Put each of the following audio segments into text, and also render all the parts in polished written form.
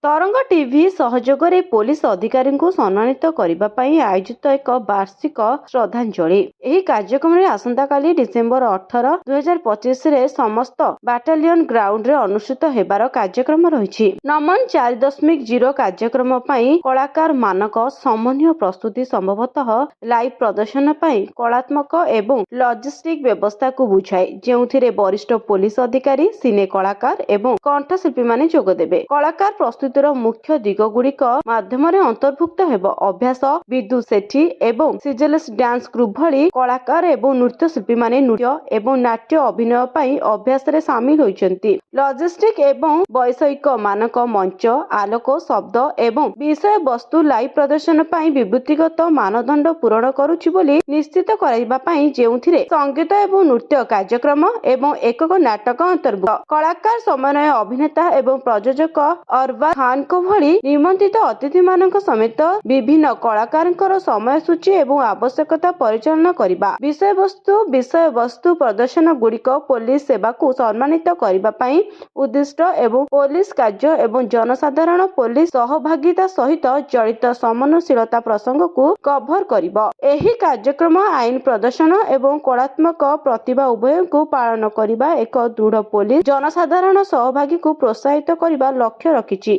तरंग TV सहयोगरे police अधिकारी को सम्मानित करने ପାଇଁ आयोजित एक वार्षिक श्रद्धांजलि। ଏହି କାର୍ଯ୍ୟକ୍ରମରେ ଆସନ୍ତାକାଲି ଡିସେମ୍ବର 18, 2025 ରେ ସମସ୍ତ ବାଟାଲିୟନ ଗ୍ରାଉଣ୍ଡରେ ଅନୁଷ୍ଠିତ ହେବାର କାର୍ଯ୍ୟକ୍ରମ ରହିଛି। ନମନ 4.0 କାର୍ଯ୍ୟକ୍ରମ ପାଇଁ କଳାକାର ମାନଙ୍କ ସମନ୍ୱୟ ପ୍ରସ୍ତୁତି ସମ୍ଭବତଃ ଲାଇଭ ପ୍ରଦର୍ଶନ ପାଇଁ କଳାତ୍ମକ ଏବଂ ଲଜିଷ୍ଟିକ ବ୍ୟବସ୍ଥାକୁ ବୁଝାଏ, ଯେଉଁଥିରେ ବରିଷ୍ଠ ପୁଲିସ ଅଧିକାରୀ, ସିନେ କଳାକାର ଏବଂ କଣ୍ଠଶିଳ୍ପୀମାନେ ଯୋଗଦେବେ। କଳାକାର ପ୍ରସ୍ତୁତିର ମୁଖ୍ୟ ଦିଗଗୁଡ଼ିକ ମାଧ୍ୟମରେ ଅନ୍ତର୍ଭୁକ୍ତ ହେବ ଅଭ୍ୟାସ, ବିଦ୍ୟୁତ ସେଠୀ ଏବଂ ସିଜେଲସ୍ ଡ୍ୟାନ୍ସ ଗ୍ରୁପ୍ ଭଳି କଳାକାର ଏବଂ ନୃତ୍ୟଶିଳ୍ପୀମାନେ ନୃତ୍ୟ ଏବଂ ନାଟ୍ୟ ଅଭିନୟ ପାଇଁ ଅଭ୍ୟାସରେ ସାମିଲ ହୋଇଛନ୍ତି। ଲଜିଷ୍ଟିକ ଏବଂ ବୈଷୟିକ ମାନକ ମଞ୍ଚ, ଆଲୋକ, ଶବ୍ଦ ଏବଂ ବିଷୟବସ୍ତୁ ଲାଇଭ ପ୍ରଦର୍ଶନ ପାଇଁ ବିବୃତିଗତ ମାନଦଣ୍ଡ ପୂରଣ କରୁଛି ବୋଲି ନିଶ୍ଚିତ କରାଇବା ପାଇଁ, ଯେଉଁଥିରେ ସଙ୍ଗୀତ ଏବଂ ନୃତ୍ୟ କାର୍ଯ୍ୟକ୍ରମ ଏବଂ ଏକକ ନାଟକ ଅନ୍ତର୍ଭୁକ୍ତ। କଳାକାର ସମନ୍ୱୟ ଅଭିନେତା ଏବଂ ପ୍ରଯୋଜକ ଅରବାଜ ଖାନଙ୍କ ଭଳି ନିମନ୍ତ୍ରିତ ଅତିଥିମାନଙ୍କ ସମେତ ବିଭିନ୍ନ କଳାକାରଙ୍କର ସମୟସୂଚୀ ଏବଂ ଆବଶ୍ୟକତା ପରିଚାଳନା କରିବା। ବିଷୟବସ୍ତୁ ପ୍ରଦର୍ଶନ ଗୁଡ଼ିକ ପୋଲିସ ସେବାକୁ ସମ୍ମାନିତ କରିବା ପାଇଁ ଉଦ୍ଦିଷ୍ଟ ଏବଂ ପୋଲିସ କାର୍ଯ୍ୟ ଏବଂ ଜନସାଧାରଣ ପୋଲିସ ସହଭାଗିତା ସହିତ ଜଡ଼ିତ ସମନ୍ୱୟଶୀଳତା ପ୍ରସଙ୍ଗକୁ କଭର କରିବ। ଏହି କାର୍ଯ୍ୟକ୍ରମ ଆଇନ ପ୍ରଦର୍ଶନ ଏବଂ କଳାତ୍ମକ ପ୍ରତିଭା ଉଭୟଙ୍କୁ ପାଳନ କରିବା ଏକ ଦୃଢ଼ ପୋଲିସ ଜନସାଧାରଣ ସହଭାଗୀକୁ ପ୍ରୋତ୍ସାହିତ କରିବା ଲକ୍ଷ୍ୟ ରଖିଛି।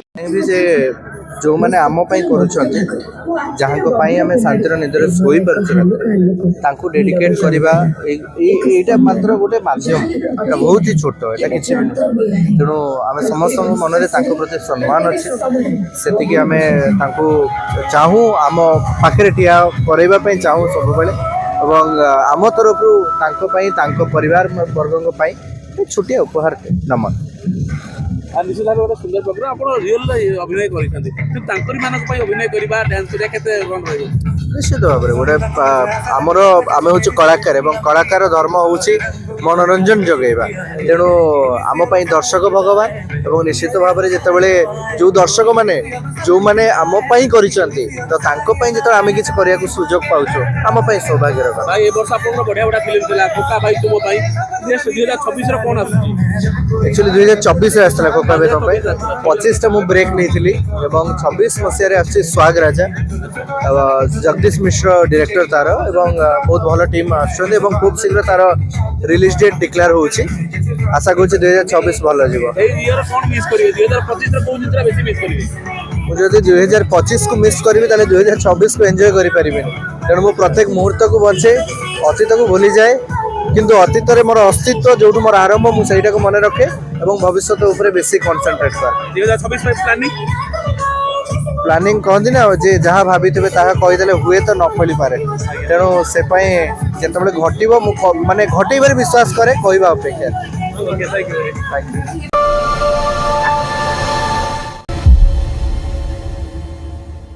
जो मैंने आम करुँच जहाँ आम शांतिर निदर शोई पार्टी डेडिकेट करवा यहाँ मात्र गोटे मध्यम बहुत ही छोट यहाँ किसी भी नुह। तेणु आम समस्त मन में प्रति सम्मान अच्छे से आम चाहूँ आम पाखे ठिया करवाई चाहूँ सब आम तरफ परिवार वर्ग छोटिया उपहार नमन। निश्चित भाव गोटे सुंदर प्रोग्राम आप रियल अभिनय कर अभिनय करवा डांस निश्चित भाव में गोटे आमर आम हूँ कलाकार और कलाकार धर्म हूँ मनोरंजन जगेवा। तेणु आमपाई दर्शक भगवान और निश्चित भाव में जितेबाला जो दर्शक मैंने जो मैंने आमपाई कर जो आम किसी करने को सुजोग पाचु आमपाई सौभाग्य भाई वर्ष आप बढ़िया बढ़िया फिल्म था कोका भाई तुम 2026 कौन एक्चुअली 2024 आसला कोका भाई तुम 25 मु ब्रेक नहीं थी 26 मसीह आसी स्वाग राजा जगदीश मिश्र डायरेक्टर तार बहुत भल टीम आसुँच खूब शीघ्र तार रिलीज डेट डिक्लेयर होची। आशा करूँ 2026 भल जब 2025 को मिस करी 2026 को एंजॉय करें। तेणु मु प्रत्येक मुहूर्त को बचे अतीत को भूली जाए किंतु अतीत में मोर अस्तित्व जो मोर आरंभ मुझे मन रखे और भविष्य बेसी कंसंट्रेट कर प्लानिंग कहती ना जे जहाँ भाभी थे कहीदे हुए तो न फली पारे। तेणु से जो घटव माने घटेबार विश्वास करे कहवा अपेक्षा।